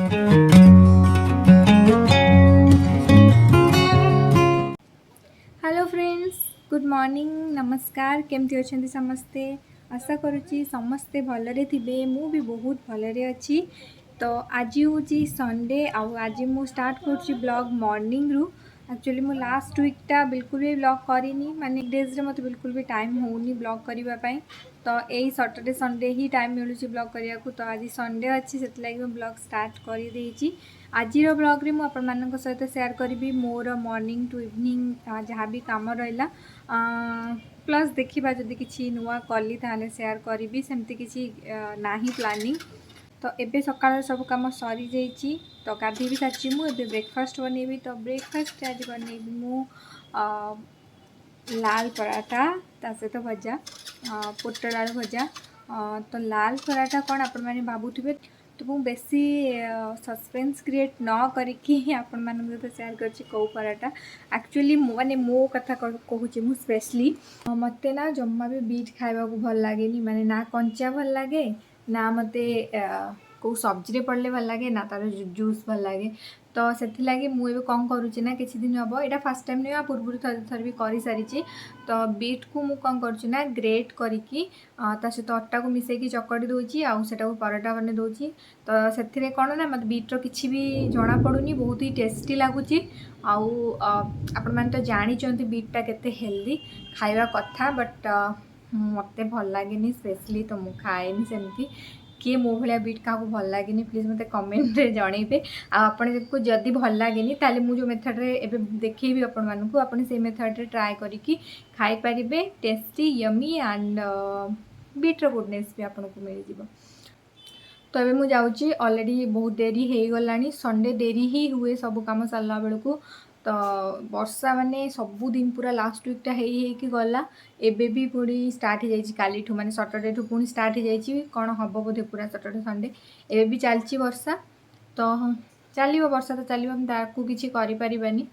Hello friends, good morning, नमस्कार। केमती अच्छे समस्ते? आशा करुच्ची समस्ते भलरे थिबे। मु भी बहुत भलरे अच्छी। तो आज हूँ संडे आज मु स्टार्ट करुच्ची ब्लॉग मॉर्निंग रु। एक्चुअली मु लास्ट वीकटा बिल्कुल भी ब्लॉग करिनी, माने डेज रे मते बिल्कुल भी टाइम होनी ब्लॉग करिबा पई। तो यही सैटरडे संडे ही टाइम मिलूची ब्लॉग करिया को। तो आज संडे अच्छी से मैं ब्लॉग स्टार्ट कर देइची। आज ब्लॉग रे मु सहित शेयर करी मोर मॉर्निंग टू इवनिंग जहाँ भी काम रहा, प्लस देखा जदि किसी नुआ कली ताले शेयर करी। सेमती किसी नाही प्लानिंग। तो एबे सकाळ सब काम सरी जाइए। तो गाधे भी सारी मुझे ब्रेकफास्ट बनैबी। तो ब्रेकफास्ट आज बनैबी मु लाल पराठा ता सहित भजा, पोटल आलू भजा। तो लाल पराठा कौन आपण मैंने भावुवे, तो मुझे बेसी सस्पेंस क्रिएट न करिकी आपण मान सहित शेयर करछि कौ पराठा। एक्चुअली माने मो कथा कहूँ मु स्पेशली मते ना जम्मा भी बीट खाइबा को भल लगे, माने ना कंचा भल लगे ना मते कौ सब्जी पड़े भल लगे ना तार जूस भल लगे। तो से लगी मुझे कौन करुच्ची ना किसी दिन हम यहाँ फास्ट टाइम नहीं, पूर्व थर भी कर सारी। तो बीट को मुझे कौन करुच्ची ग्रेट करके सहित अटा को मिसेकी चकड़ी दूची आटा को पराठा बने दूची। तो से कौन ना मत बीट्र किसी भी जना पड़ूनी, बहुत ही टेस्टी लगुच। आपण मैंने तो जानते बीटा केते हेल्दी खाइबा कथा, बट मते भल लगे स्पेशली। तो मुझे खाएनी सेमती। किए मो भाया बीट क्या भल लगे प्लीज मत कमेंट रे जनइबे। आपको जदि भल लगे ताले मु जो मेथड रे एबे देखैबी आपण मानकु, आपण से मेथड रे ट्राई करिकी खाई परिबे। टेस्टी यमी एंड बीट्र गुडनेस भी आपन को मिल जिवो। तो अबे मु जाउची, ऑलरेडी बहुत देरी हो गलानी। संडे देरी ही हुए सब काम सारा बेलू। तो वर्षा माने सबुदिन पूरा लास्ट वीकटा हो गला। एबे भी पूरी स्टार्ट हो जाइए काली ठू, माने सैटरडे ठू पुणी स्टार्ट हो जाइए कौन हम बोधे पूरा सैटरडे संडे। एबे भी चलची वर्षा। तो चलो वर्षा तो चलो, हम ताकू किसी करिपारिबानी।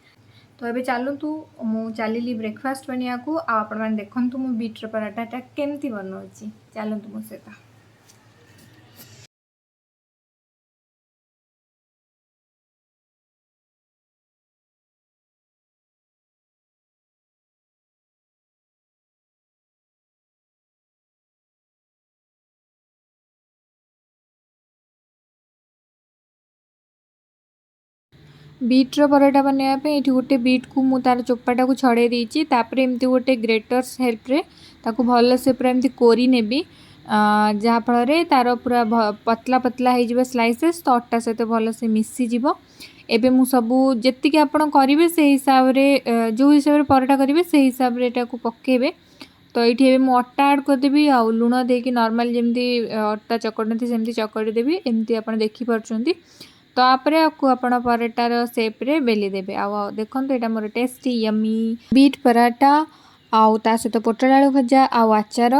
तो एबे चलतु मु चलिली ब्रेकफास्ट बनिया को। आपण माने देखंतु मु बीट्र पराठाटा केमती बनौची। चलतु मो सहित। बीट्र पराठा बनवाई ये गोटे बीट को मु तार चोपाटा को छड़े देती। एमती गोटे ग्रेटर्स हेल्प रे ताकू भल से पूरा एमती कोरी नेबी, जहाँफल तार पूरा पतला पतला हो स्लाइसेस। तो अटा सहित भल से मिसी जीव। एबे मु सबू जेतिक आपण करेंगे से हिसाब रे, जो हिसाब रे पराठा करेंगे से हिसाब रे एटा को पकेबे। तो ये मु अटा ऐड करदेवी आ लुण देकी नॉर्मल जमती अटा चकड़ती सेमती चकड़ी देवी। एमती आप देखी पार्टी। तो आपरे आपको आपण पराठार शेप रे बेली देबे। आ देखो यहाँ मोर टेस्टी यमी बीट पराठा आउ ता सहित पोटल आलू भजा आउ आचार।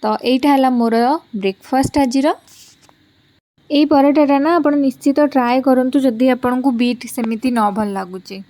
तो यहीटा है मोर ब्रेकफास्ट आज। यही पराठाटा ना आप निश्चित ट्राए करूँ जदि आपन को बीट सेमिति न भल लगुचे।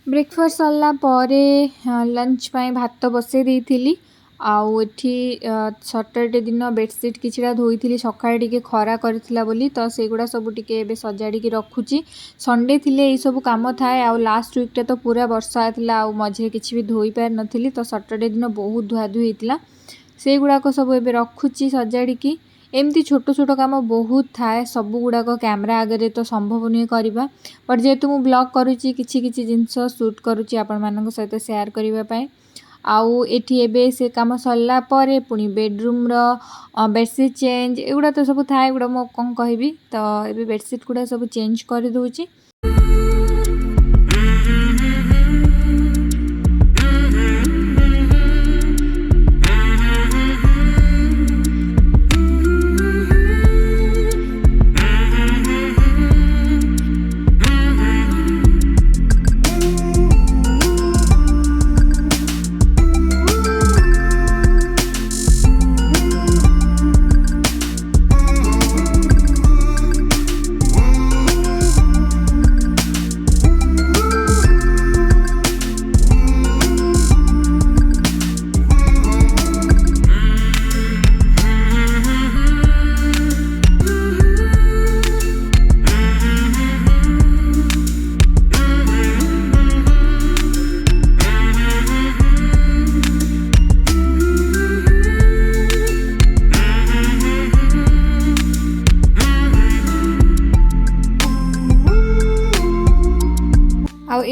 ब्रेकफास्ट सरला परे लंच पाई भात बसई देइथिली। आउ एठी सैटरडे दिन बेडसीट किछिटा धोई सकाळे टिके खरा करथिला बोली। तो सेगुड़ा सब टिके एबे सजाड़ी रखुची। संडे थिले ए सब काम थाए। आउ लास्ट वीकटा तो पूरा वर्षा थिला, आउ मझे किछि भी धोई पार नथिली। तो सैटरडे दिन बहुत धुआ धुई हेतिला, सेगुड़ाक सब एबे रखुची सजाड़ी। एमती छोट छोट काम बहुत थाए, सब गुड़ाक कैमरा आगे तो संभव नुहे करवा। बट जेहेतु मु ब्लॉग करुच्ची किछि किछि जिनस शूट करुच्ची आपण मानक सहित शेयर करबा पई। आउ एठी एबे से काम सरला परे पुणी बेडरूम रो बेडसीट चेंज एगुड़ा तो सब थाए। एगुड़ा मो कौन कहबी। तो एबे बेडसीट गुड़ा सब चेंज कर दूची।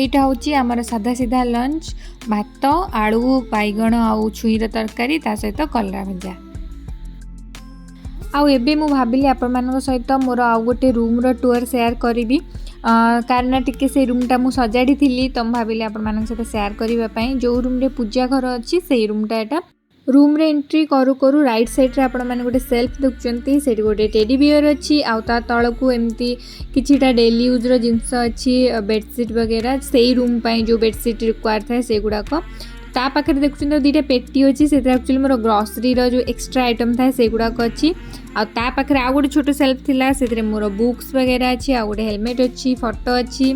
यहाँ हूँ आमर साधा सीधा लंच भात आलू बैगण आउ छुईर तरकारी ता सहित कलरा भजा। आउ एबे मु भाबिली आपण मानक सहित मोर आउ गोटे रूम टूर शेयर करी कारण टिके से रूमटा मु सजाड़ी थी तो भाविली आपण मानक सहित शेयर करने जो रूम रे पूजा घर अच्छी से रूमटा एटा रूम रे एंट्री करू करू राइट साइड रे आपण माने गोटे सेल्फ देखुचंती से गोटे टेडी बियर अच्छी आ ता तळकू एमती किछिटा डेली यूज रो जिंस अच्छी बेडशीट वगैरह से रूम पई जो बेडशीट रिक्वायर थाए से गुडाको ता पाखे देखुचंती दीटा पेटी अच्छी से एक्चुअली मोर ग्रोसरी रो जो एक्स्ट्रा आइटम थाए से गुडाक अच्छी आ ता पाखे आ गोटे छोट सेल्फ थिला से मोर बुक्स वगैरह अच्छी आ गोटे हेलमेट अच्छी फोटो अच्छी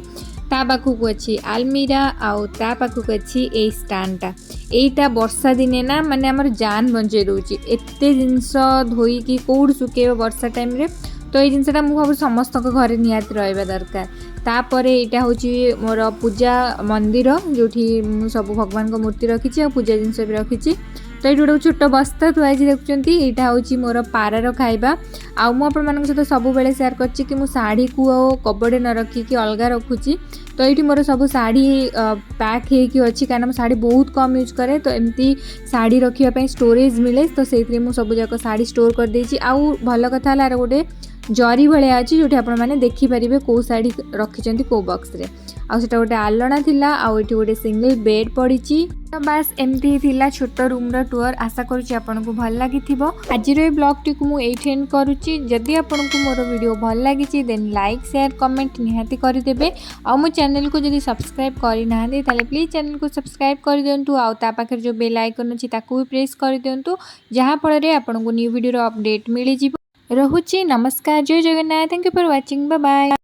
ता पाखक अच्छी आलमीरा आउ ता पाखक अच्छी ए स्टैंडटा एटा वर्षा दिने ना माने हमर जान बंचे रोची एते जिंस धोईकी कौड़ सुकेब वर्षा टाइम रे तो ये जिनसा मुझे भाव समस्त घरे निहाती रहा दरकार। तापर यहाँ हूँ मोर पूजा मंदिर जो सब भगवान को मूर्ति रखी और पूजा जिनस भी रखी तो ये गोटे छोट बस्ता थुआई देखुंत यहाँ हूँ मोर पारार खाइबा आउ सहित सब बेले शेयर कर शाढ़ी को कबड़े न रखिकी अलग रखुची तो ये मोर सब शाढ़ी पैक होती कारण शाढ़ी बहुत कम यूज करे तो एमती शाढ़ी रखापी स्टोरेज मिले तो से सब जाक शाढ़ी स्टोर कर देछि। आउ भल कथा है गोटे जरी भाया अच्छी जो आप देखिपारे कौ शाढ़ी रखिंट कौ बक्स रे आउ सेटा गोटे आलना थिला आउ एठी गोटे सिंगल बेड पड़ी तो बास एमती थिला छोट रूम रो टूर आशा करुच्ची आपको भल लगी आज ब्लॉग टी को मुझे एंड करुच्ची जदि आपको मोर वीडियो भल लगी देन लाइक शेयर कमेंट निहाती करदेवे आ मो चैनल को जदि सब्सक्राइब करना प्लीज चैनल को सब्सक्राइब कर दिंतु आ पाखे जो बेल आइकन अच्छी ताकू भी प्रेस कर दिंतु जहाँफल आपको न्यू वीडियो अपडेट मिल जाए। रहुची नमस्कार जय Jagannath thank you for watching bye bye.